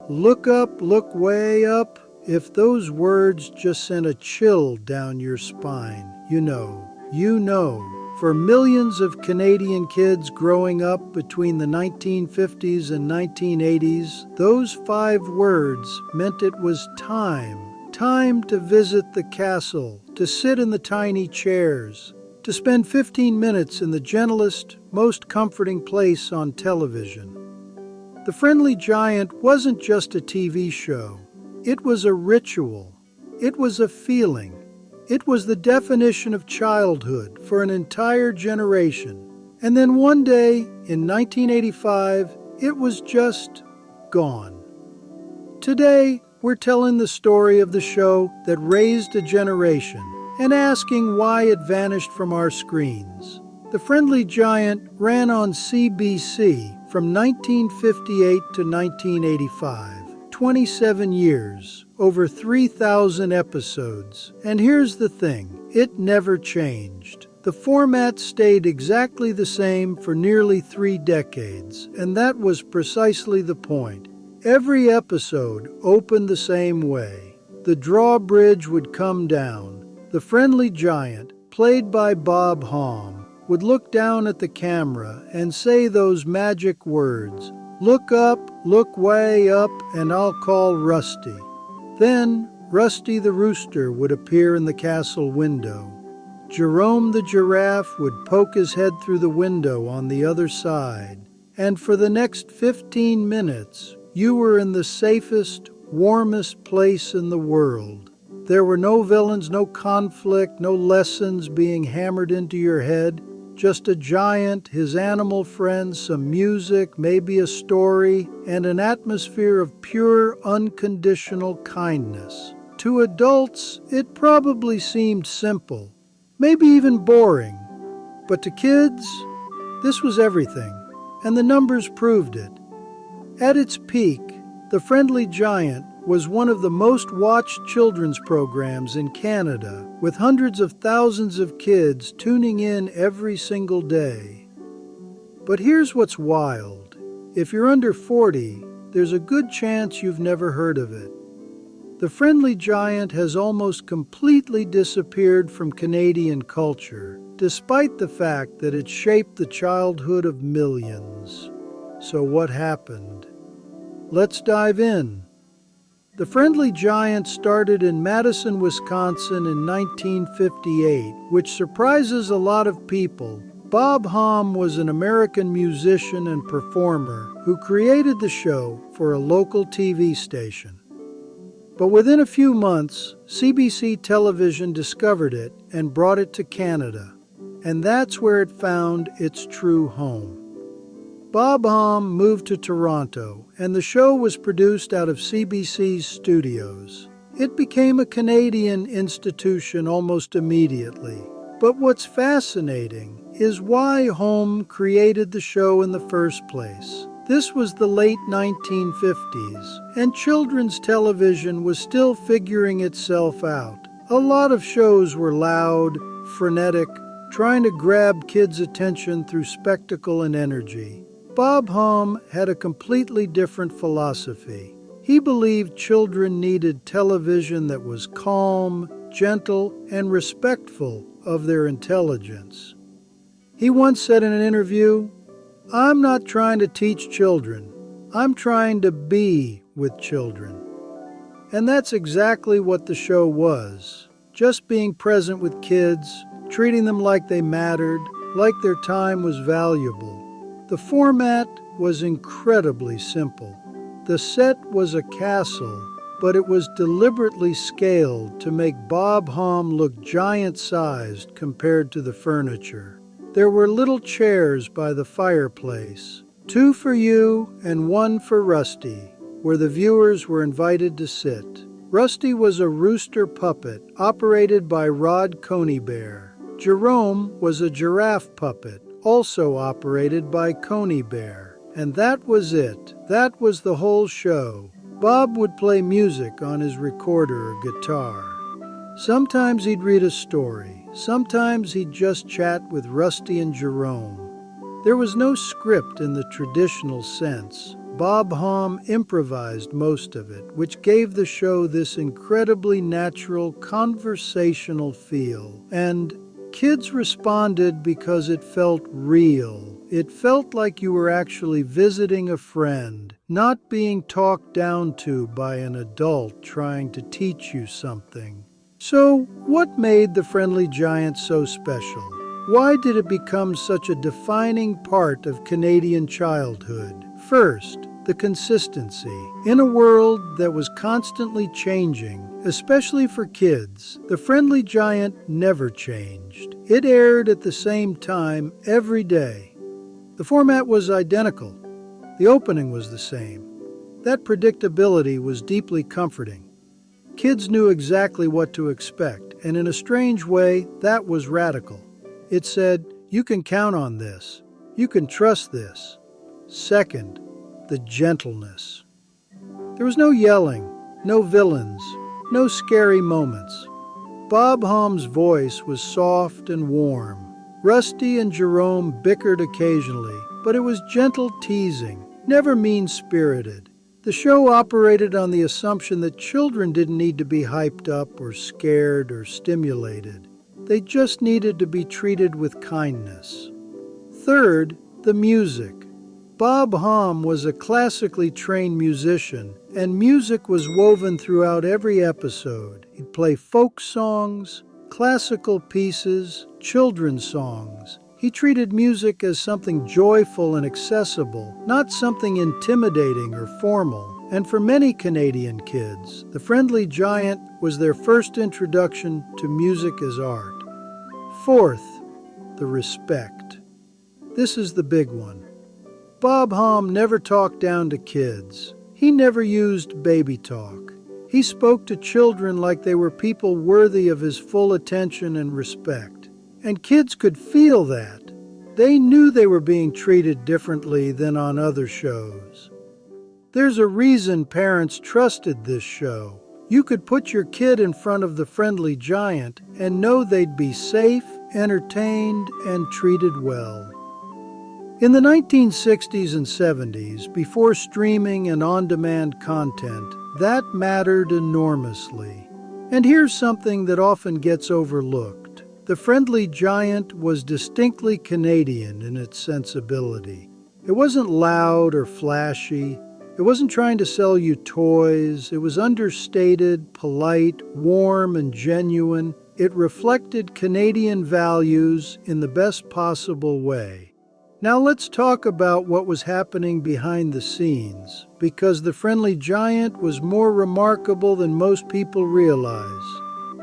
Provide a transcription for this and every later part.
Look up, look way up. If those words just sent a chill down your spine, you know. For millions of Canadian kids growing up between the 1950s and 1980s, those 5 words meant it was time. Time to visit the castle, to sit in the tiny chairs, to spend 15 minutes in the gentlest, most comforting place on television. The Friendly Giant wasn't just a TV show. It was a ritual. It was a feeling. It was the definition of childhood for an entire generation. And then one day, in 1985, it was just gone. Today, we're telling the story of the show that raised a generation and asking why it vanished from our screens. The Friendly Giant ran on CBC from 1958 to 1985. 27 years, over 3,000 episodes. And here's the thing, it never changed. The format stayed exactly the same for nearly 3 decades, and that was precisely the point. Every episode opened the same way. The drawbridge would come down. The Friendly Giant, played by Bob Homme, would look down at the camera and say those magic words, "Look up, look way up, and I'll call Rusty." Then Rusty the rooster would appear in the castle window. Jerome the giraffe would poke his head through the window on the other side. And for the next 15 minutes, you were in the safest, warmest place in the world. There were no villains, no conflict, no lessons being hammered into your head. Just a giant, his animal friends, some music, maybe a story, and an atmosphere of pure, unconditional kindness. To adults, it probably seemed simple, maybe even boring. But to kids, this was everything, and the numbers proved it. At its peak, The Friendly Giant was one of the most watched children's programs in Canada, with hundreds of thousands of kids tuning in every single day. But here's what's wild. If you're under 40, there's a good chance you've never heard of it. The Friendly Giant has almost completely disappeared from Canadian culture, despite the fact that it shaped the childhood of millions. So what happened? Let's dive in. The Friendly Giant started in Madison, Wisconsin in 1958, which surprises a lot of people. Bob Homme was an American musician and performer who created the show for a local TV station. But within a few months, CBC Television discovered it and brought it to Canada, and that's where it found its true home. Bob Homme moved to Toronto, and the show was produced out of CBC's studios. It became a Canadian institution almost immediately. But what's fascinating is why Homme created the show in the first place. This was the late 1950s, and children's television was still figuring itself out. A lot of shows were loud, frenetic, trying to grab kids' attention through spectacle and energy. Bob Homme had a completely different philosophy. He believed children needed television that was calm, gentle, and respectful of their intelligence. He once said in an interview, "I'm not trying to teach children. I'm trying to be with children." And that's exactly what the show was. Just being present with kids, treating them like they mattered, like their time was valuable. The format was incredibly simple. The set was a castle, but it was deliberately scaled to make Bob Homme look giant-sized compared to the furniture. There were little chairs by the fireplace, 2 for you and 1 for Rusty, where the viewers were invited to sit. Rusty was a rooster puppet operated by Rod Coneybeare. Jerome was a giraffe puppet, also operated by Coneybeare. And that was it. That was the whole show. Bob would play music on his recorder or guitar. Sometimes he'd read a story. Sometimes he'd just chat with Rusty and Jerome. There was no script in the traditional sense. Bob Homme improvised most of it, which gave the show this incredibly natural, conversational feel. And kids responded because it felt real. It felt like you were actually visiting a friend, not being talked down to by an adult trying to teach you something. So, what made The Friendly Giant so special? Why did it become such a defining part of Canadian childhood? First, the consistency. In a world that was constantly changing, especially for kids, The Friendly Giant never changed. It aired at the same time every day. The format was identical. The opening was the same. That predictability was deeply comforting. Kids knew exactly what to expect, and in a strange way, that was radical. It said, you can count on this. You can trust this. Second, the gentleness. There was no yelling, no villains, no scary moments. Bob Homme's voice was soft and warm. Rusty and Jerome bickered occasionally, but it was gentle teasing, never mean-spirited. The show operated on the assumption that children didn't need to be hyped up or scared or stimulated. They just needed to be treated with kindness. Third, the music. Bob Homme was a classically trained musician, and music was woven throughout every episode. He'd play folk songs, classical pieces, children's songs. He treated music as something joyful and accessible, not something intimidating or formal. And for many Canadian kids, The Friendly Giant was their first introduction to music as art. Fourth, the respect. This is the big one. Bob Homme never talked down to kids. He never used baby talk. He spoke to children like they were people worthy of his full attention and respect. And kids could feel that. They knew they were being treated differently than on other shows. There's a reason parents trusted this show. You could put your kid in front of The Friendly Giant and know they'd be safe, entertained, and treated well. In the 1960s and 70s, before streaming and on-demand content, that mattered enormously. And here's something that often gets overlooked. The Friendly Giant was distinctly Canadian in its sensibility. It wasn't loud or flashy. It wasn't trying to sell you toys. It was understated, polite, warm, and genuine. It reflected Canadian values in the best possible way. Now let's talk about what was happening behind the scenes, because The Friendly Giant was more remarkable than most people realize.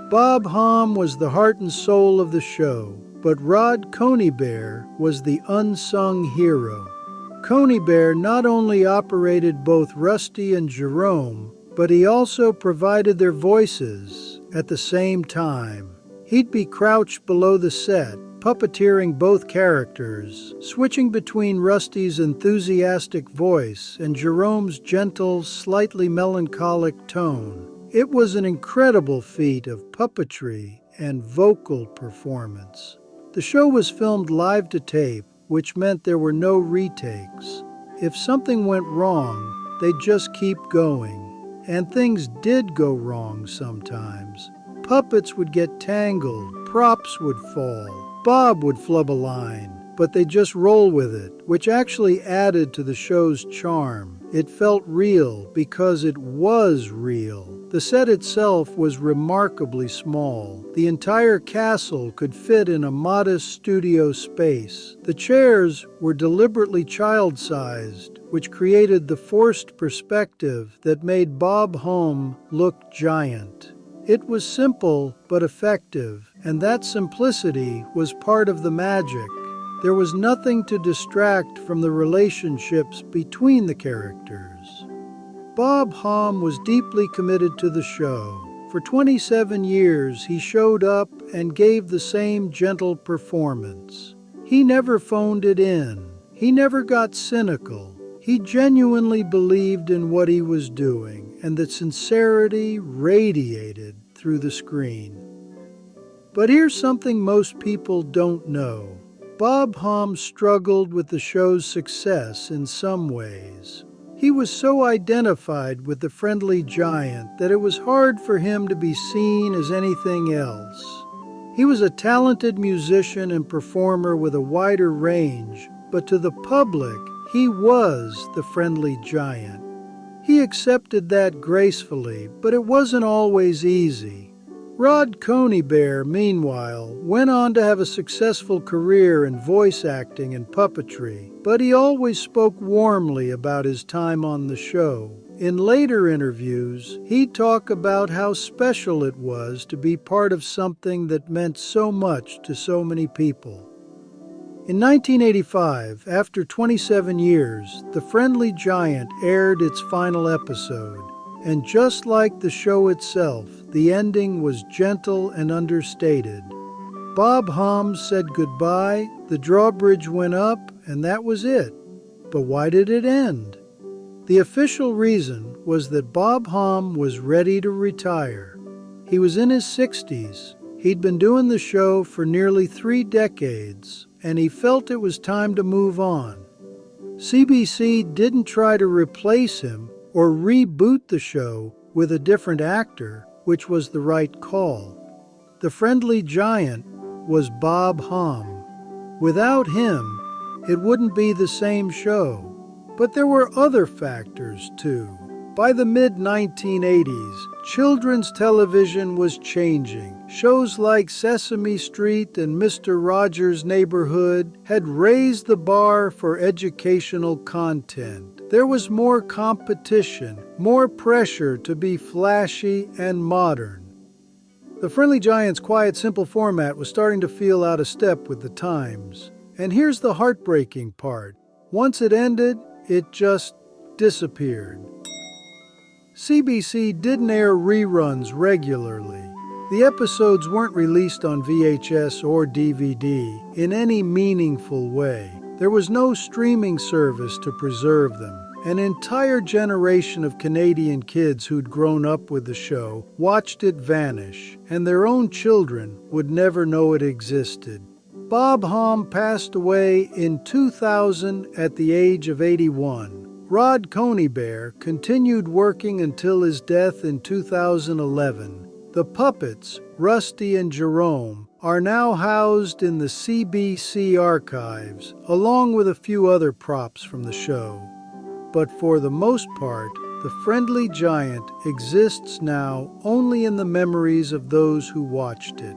Bob Homme was the heart and soul of the show, but Rod Coneybeare was the unsung hero. Coneybeare not only operated both Rusty and Jerome, but he also provided their voices at the same time. He'd be crouched below the set, puppeteering both characters, switching between Rusty's enthusiastic voice and Jerome's gentle, slightly melancholic tone. It was an incredible feat of puppetry and vocal performance. The show was filmed live to tape, which meant there were no retakes. If something went wrong, they'd just keep going. And things did go wrong sometimes. Puppets would get tangled, props would fall, Bob would flub a line, but they'd just roll with it, which actually added to the show's charm. It felt real because it was real. The set itself was remarkably small. The entire castle could fit in a modest studio space. The chairs were deliberately child-sized, which created the forced perspective that made Bob Homme look giant. It was simple but effective, and that simplicity was part of the magic. There was nothing to distract from the relationships between the characters. Bob Homme was deeply committed to the show. For 27 years, he showed up and gave the same gentle performance. He never phoned it in. He never got cynical. He genuinely believed in what he was doing, and that sincerity radiated through the screen. But here's something most people don't know. Bob Homme struggled with the show's success in some ways. He was so identified with the friendly giant that it was hard for him to be seen as anything else. He was a talented musician and performer with a wider range, but to the public, he was the friendly giant. He accepted that gracefully, but it wasn't always easy. Rod Coneybeare, meanwhile, went on to have a successful career in voice acting and puppetry, but he always spoke warmly about his time on the show. In later interviews, he'd talk about how special it was to be part of something that meant so much to so many people. In 1985, after 27 years, The Friendly Giant aired its final episode. And just like the show itself, the ending was gentle and understated. Bob Homme said goodbye, the drawbridge went up, and that was it. But why did it end? The official reason was that Bob Homme was ready to retire. He was in his 60s. He'd been doing the show for nearly 3 decades, and he felt it was time to move on. CBC didn't try to replace him or reboot the show with a different actor, which was the right call. The Friendly Giant was Bob Homme. Without him, it wouldn't be the same show. But there were other factors, too. By the mid-1980s, children's television was changing. Shows like Sesame Street and Mr. Rogers' Neighborhood had raised the bar for educational content. There was more competition, more pressure to be flashy and modern. The Friendly Giant's quiet, simple format was starting to feel out of step with the times. And here's the heartbreaking part. Once it ended, it just disappeared. CBC didn't air reruns regularly. The episodes weren't released on VHS or DVD in any meaningful way. There was no streaming service to preserve them. An entire generation of Canadian kids who'd grown up with the show watched it vanish, and their own children would never know it existed. Bob Homme passed away in 2000 at the age of 81. Rod Coneybeare continued working until his death in 2011. The puppets, Rusty and Jerome, are now housed in the CBC archives, along with a few other props from the show. But for the most part, The Friendly Giant exists now only in the memories of those who watched it.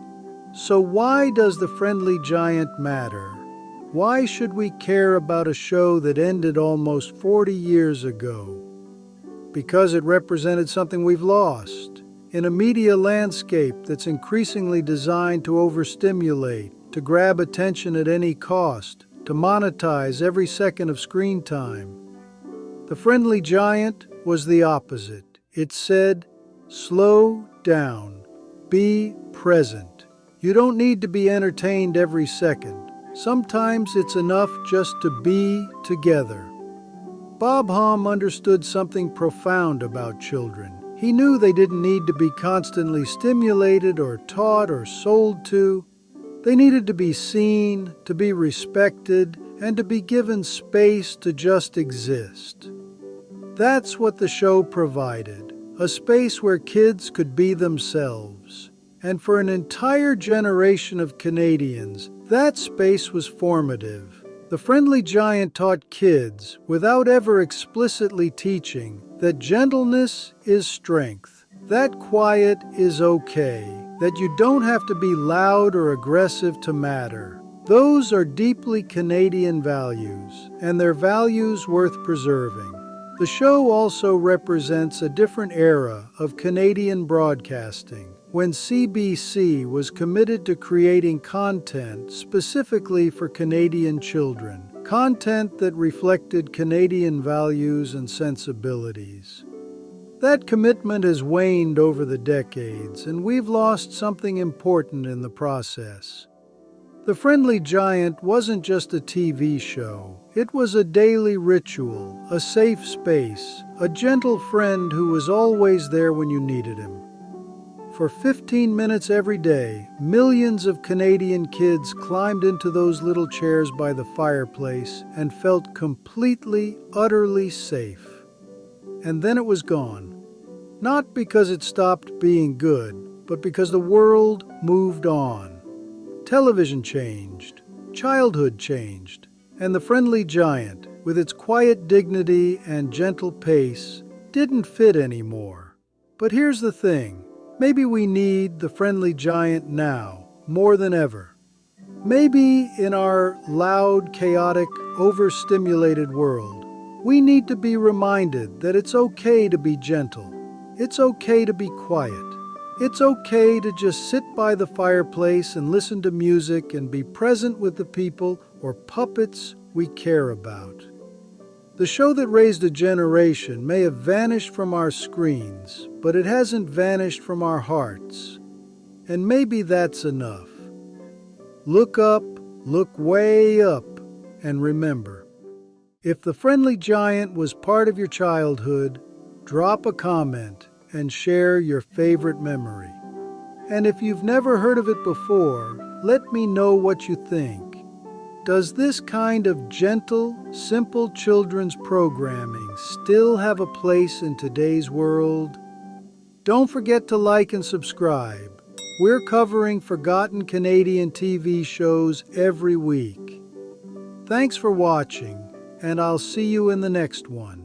So why does The Friendly Giant matter? Why should we care about a show that ended almost 40 years ago? Because it represented something we've lost. In a media landscape that's increasingly designed to overstimulate, to grab attention at any cost, to monetize every second of screen time. The Friendly Giant was the opposite. It said, slow down, be present. You don't need to be entertained every second. Sometimes it's enough just to be together. Bob Homme understood something profound about children. He knew they didn't need to be constantly stimulated or taught or sold to. They needed to be seen, to be respected, and to be given space to just exist. That's what the show provided, a space where kids could be themselves. And for an entire generation of Canadians, that space was formative. The Friendly Giant taught kids, without ever explicitly teaching, that gentleness is strength, that quiet is okay, that you don't have to be loud or aggressive to matter. Those are deeply Canadian values, and they're values worth preserving. The show also represents a different era of Canadian broadcasting, when CBC was committed to creating content specifically for Canadian children, content that reflected Canadian values and sensibilities. That commitment has waned over the decades, and we've lost something important in the process. The Friendly Giant wasn't just a TV show. It was a daily ritual, a safe space, a gentle friend who was always there when you needed him. For 15 minutes every day, millions of Canadian kids climbed into those little chairs by the fireplace and felt completely, utterly safe. and then it was gone. Not because it stopped being good, but because the world moved on. Television changed, childhood changed, and the friendly giant, with its quiet dignity and gentle pace, didn't fit anymore. But here's the thing, maybe we need the friendly giant now, more than ever. Maybe in our loud, chaotic, overstimulated world, we need to be reminded that it's okay to be gentle. It's okay to be quiet. It's okay to just sit by the fireplace and listen to music and be present with the people or puppets we care about. The show that raised a generation may have vanished from our screens, but it hasn't vanished from our hearts. And maybe that's enough. Look up, look way up, and remember, if the friendly giant was part of your childhood, drop a comment and share your favorite memory. And if you've never heard of it before, let me know what you think. Does this kind of gentle, simple children's programming still have a place in today's world? Don't forget to like and subscribe. We're covering forgotten Canadian TV shows every week. Thanks for watching, and I'll see you in the next one.